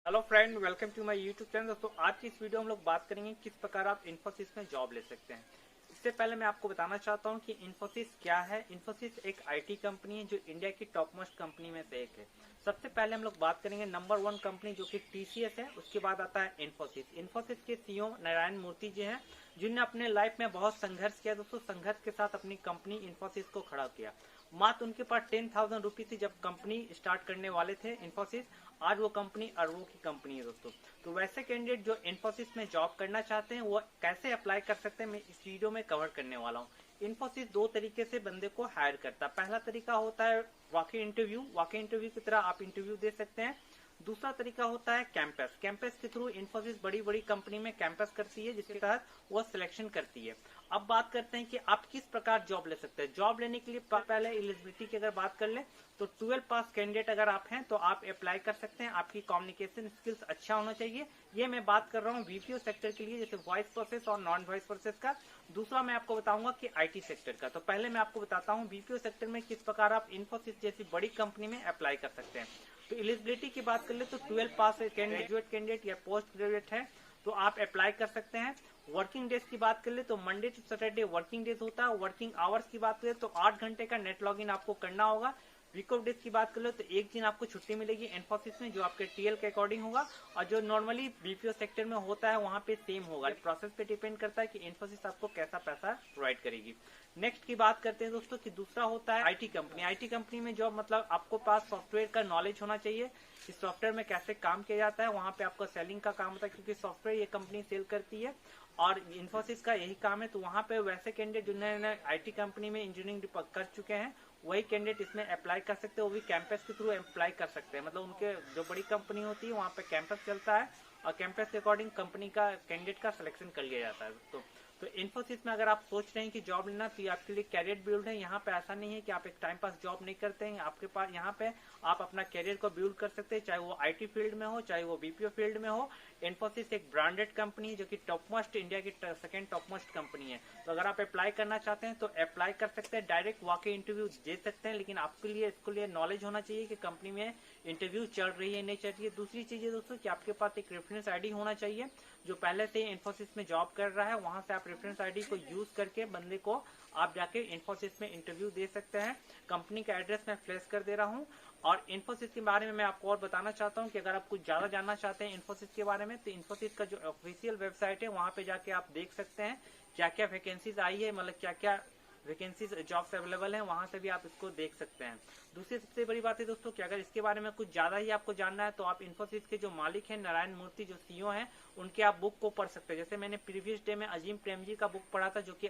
Hello friend, welcome to my YouTube channel. दोस्तों, आज की इस वीडियो में हम लोग बात करेंगे किस प्रकार आप इन्फोसिस में जॉब ले सकते हैं। इससे पहले मैं आपको बताना चाहता हूं कि इन्फोसिस क्या है। इन्फोसिस एक आईटी कंपनी है जो इंडिया की टॉप मोस्ट कंपनी में से एक है। सबसे पहले हम लोग बात करेंगे नंबर 1 कंपनी जो कि टीसीएस है। उसके बाद आता है इन्फोसिस। इन्फोसिस के सीईओ नारायण मूर्ति जी हैं, जिन्होंने अपने लाइफ में बहुत संघर्ष किया। दोस्तों, संघर्ष के साथ अपनी कंपनी इन्फोसिस को खड़ा किया। मात्र उनके पास 10,000 रुपीज थी जब कंपनी स्टार्ट करने वाले थे इन्फोसिस। आज वो कंपनी अरबों की कंपनी है दोस्तों। तो वैसे कैंडिडेट जो इन्फोसिस में जॉब करना चाहते हैं वो कैसे अप्लाई कर सकते हैं, मैं इस वीडियो में कवर करने वाला हूँ। इन्फोसिस दो तरीके से बंदे को हायर करता है। पहला तरीका होता है walk in interview. Walk in interview की तरह आप इंटरव्यू दे सकते हैं। दूसरा तरीका होता है कैंपस। कैंपस के थ्रू इन्फोसिस बड़ी बड़ी कंपनी में कैंपस करती है, जिसके तहत वो सिलेक्शन करती है। अब बात करते हैं कि आप किस प्रकार जॉब ले सकते हैं। जॉब लेने के लिए पहले एलिजिबिलिटी की अगर बात कर ले तो 12 पास कैंडिडेट अगर आप हैं तो आप अप्लाई कर सकते हैं। आपकी कम्युनिकेशन स्किल्स अच्छा होना चाहिए। ये मैं बात कर रहा हूँ बीपीओ सेक्टर के लिए, जैसे वॉइस प्रोसेस और नॉन वॉइस प्रोसेस का। दूसरा मैं आपको बताऊंगा कि आईटी सेक्टर का। तो पहले मैं आपको बताता हूँ बीपीओ सेक्टर में किस प्रकार आप इन्फोसिस जैसी बड़ी कंपनी में अप्लाई कर सकते हैं। तो एलिजिबिलिटी की बात कर ले तो 12 पास ग्रेजुएट कैंडिडेट या पोस्ट ग्रेजुएट है तो आप अप्लाई कर सकते हैं। वर्किंग डेज की बात कर ले तो Monday to Saturday working days होता है। वर्किंग आवर्स की बात करें तो 8 घंटे का नेट लॉगिन आपको करना होगा। वीक ऑफ डेज की बात कर लो तो एक दिन आपको छुट्टी मिलेगी इन्फोसिस में, जो आपके टीएल के अकॉर्डिंग होगा और जो नॉर्मली बीपीओ सेक्टर में होता है वहां पे सेम होगा। प्रोसेस पे डिपेंड करता है कि इन्फोसिस आपको कैसा पैसा प्रोवाइड करेगी। नेक्स्ट की बात करते हैं दोस्तों कि दूसरा होता है आईटी कंपनी। आईटी कंपनी में जॉब मतलब आपको पास सॉफ्टवेयर का नॉलेज होना चाहिए कि सॉफ्टवेयर में कैसे काम किया जाता है। वहां पे आपका सेलिंग का काम होता है, क्योंकि सॉफ्टवेयर ये कंपनी सेल करती है और इन्फोसिस का यही काम है। तो वहां पे वैसे कैंडिडेट जिन्होंने आईटी कंपनी में इंजीनियरिंग कर चुके हैं वही कैंडिडेट इसमें अप्लाई कर सकते हैं। वो भी कैंपस के थ्रू अप्लाई कर सकते हैं। मतलब उनके जो बड़ी कंपनी होती है वहां पे कैंपस चलता है और कैंपस के अकॉर्डिंग कंपनी का कैंडिडेट का सिलेक्शन कर लिया जाता है। तो इन्फोसिस में अगर आप सोच रहे हैं कि जॉब लेना तो ये आपके लिए कैरियर बिल्ड है। यहाँ पे ऐसा नहीं है कि आप एक टाइम पास जॉब नहीं करते हैं। आपके पास यहाँ पे आप अपना कैरियर को बिल्ड कर सकते हैं, चाहे वो आईटी फील्ड में हो चाहे वो बीपीओ फील्ड में हो। इन्फोसिस एक ब्रांडेड कंपनी है जो कि टॉप मोस्ट इंडिया की सेकंड टॉप मोस्ट कंपनी है। तो अगर आप अप्लाई करना चाहते हैं तो अप्लाई कर सकते हैं। डायरेक्ट वॉक इंटरव्यू दे सकते हैं, लेकिन आपके लिए इसके लिए नॉलेज होना चाहिए कि कंपनी में इंटरव्यू चल रही है नहीं चल रही है। दूसरी चीज है दोस्तों कि आपके पास एक रेफरेंस आईडी होना चाहिए। जो पहले से इन्फोसिस में जॉब कर रहा है वहां से आप रेफरेंस आईडी को यूज करके बंदे को आप जाके इन्फोसिस में इंटरव्यू दे सकते हैं। कंपनी का एड्रेस मैं फ्लैश कर दे रहा हूँ। और इन्फोसिस के बारे में मैं आपको और बताना चाहता हूँ कि अगर आप कुछ ज्यादा जानना चाहते हैं इन्फोसिस के बारे में तो इन्फोसिस का जो ऑफिशियल वेबसाइट है वहां पे जाके आप देख सकते हैं क्या क्या वैकेंसीज आई है, मतलब क्या क्या वैकेंसीज जॉब्स अवेलेबल हैं। वहां से भी आप इसको देख सकते हैं। दूसरी सबसे बड़ी बात है दोस्तों कि अगर इसके बारे में कुछ ज्यादा ही आपको जानना है तो आप इन्फोसिस के जो मालिक हैं नारायण मूर्ति जो सीईओ हैं उनके आप बुक को पढ़ सकते हैं। जैसे मैंने प्रीवियस डे में अजीम प्रेम जी का बुक पढ़ा था जो कि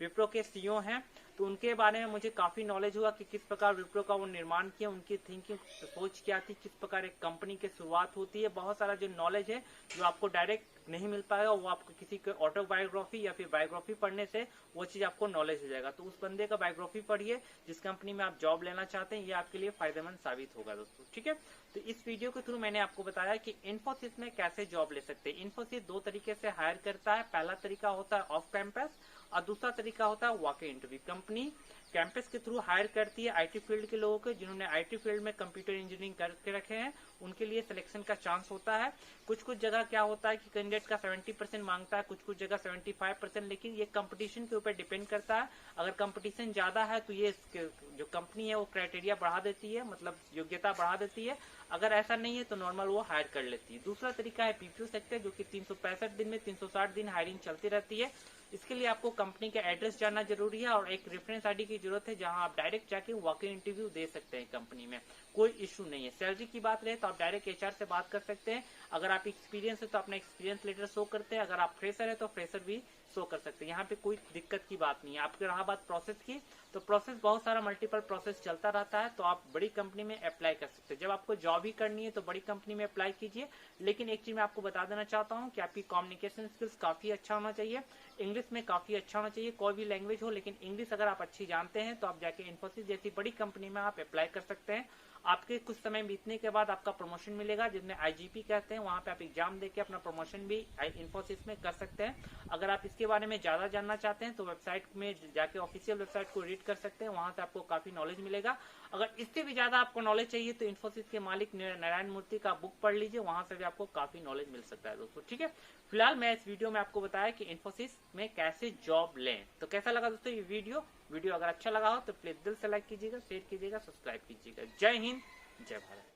विप्रो के सीईओ हैं। तो उनके बारे में मुझे काफी नॉलेज हुआ कि किस प्रकार विप्रो का वो निर्माण किया, उनकी थिंकिंग सोच क्या थी, किस प्रकार एक कंपनी की शुरुआत होती है। बहुत सारा जो नॉलेज है जो आपको डायरेक्ट नहीं मिल पाएगा, वो आपको किसी के ऑटोबायोग्राफी या फिर बायोग्राफी पढ़ने से वो चीज आपको नॉलेज हो जाएगा। तो उस बंदे का बायोग्राफी पढ़िए जिस कंपनी में आप जॉब लेना चाहते हैं, ये आपके लिए फायदेमंद साबित होगा दोस्तों। ठीक है, तो इस वीडियो के थ्रू मैंने आपको बताया कि इन्फोसिस में कैसे जॉब ले सकते हैं। इन्फोसिस दो तरीके से हायर करता है। पहला तरीका होता है ऑफ कैंपस और दूसरा तरीका होता है walk in interview. Company campus के थ्रू हायर करती है आईटी फील्ड के लोगों को, जिन्होंने आईटी फील्ड में कंप्यूटर इंजीनियरिंग करके रखे हैं उनके लिए सिलेक्शन का चांस होता है। कुछ कुछ जगह क्या होता है कि कैंडिडेट का 70% मांगता है, कुछ कुछ जगह 75%, लेकिन ये कंपटीशन के ऊपर डिपेंड करता है। अगर कंपटीशन ज्यादा है तो ये जो कंपनी है वो क्राइटेरिया बढ़ा देती है, मतलब योग्यता बढ़ा देती है। अगर ऐसा नहीं है तो नॉर्मल वो हायर कर लेती है। दूसरा तरीका है पीपीओ सेक्टर, जो कि 365 दिन में 360 दिन हायरिंग चलती रहती है। इसके लिए आपको कंपनी का एड्रेस जानना जरूरी है और एक रेफरेंस आईडी की जरूरत है, जहां आप डायरेक्ट जाके वॉक इन इंटरव्यू दे सकते हैं। कंपनी में कोई इश्यू नहीं है। सैलरी की बात रहे तो आप डायरेक्ट एचआर से बात कर सकते हैं। अगर आप एक्सपीरियंस है तो अपना एक्सपीरियंस लेटर शो करते हैं। अगर आप फ्रेशर है तो फ्रेशर भी शो कर सकते हैं। यहाँ पे कोई दिक्कत की बात नहीं है। आपकी रहा बात प्रोसेस की, तो प्रोसेस बहुत सारा मल्टीपल प्रोसेस चलता रहता है। तो आप बड़ी कंपनी में अप्लाई कर सकते हैं। जब आपको जॉब ही करनी है तो बड़ी कंपनी में अप्लाई कीजिए। लेकिन एक चीज मैं आपको बता देना चाहता हूँ कि आपकी कम्युनिकेशन स्किल्स काफी अच्छा होना चाहिए। इंग्लिश में काफी अच्छा होना चाहिए, कोई भी लैंग्वेज हो, लेकिन इंग्लिश अगर आप अच्छी जानते हैं तो आप जाके इन्फोसिस जैसी बड़ी कंपनी में आप अप्लाई कर सकते हैं। आपके कुछ समय बीतने के बाद आपका प्रमोशन मिलेगा, जिसमें आईजीपी कहते हैं। वहां पे आप एग्जाम देके अपना प्रमोशन भी इन्फोसिस में कर सकते हैं। अगर आप इसके बारे में ज्यादा जानना चाहते हैं तो वेबसाइट में जाके ऑफिशियल वेबसाइट को रीड कर सकते हैं। वहां से आपको काफी नॉलेज मिलेगा। अगर इससे भी ज्यादा आपको नॉलेज चाहिए तो इन्फोसिस के मालिक नारायण मूर्ति का बुक पढ़ लीजिए, वहां से भी आपको काफी नॉलेज मिल सकता है दोस्तों। ठीक है, फिलहाल मैं इस वीडियो में आपको बताया कि इन्फोसिस में कैसे जॉब लें। तो कैसा लगा दोस्तों ये वीडियो अगर अच्छा लगा हो तो प्लीज दिल से लाइक कीजिएगा, शेयर कीजिएगा, सब्सक्राइब कीजिएगा। जय हिंद, जय भारत।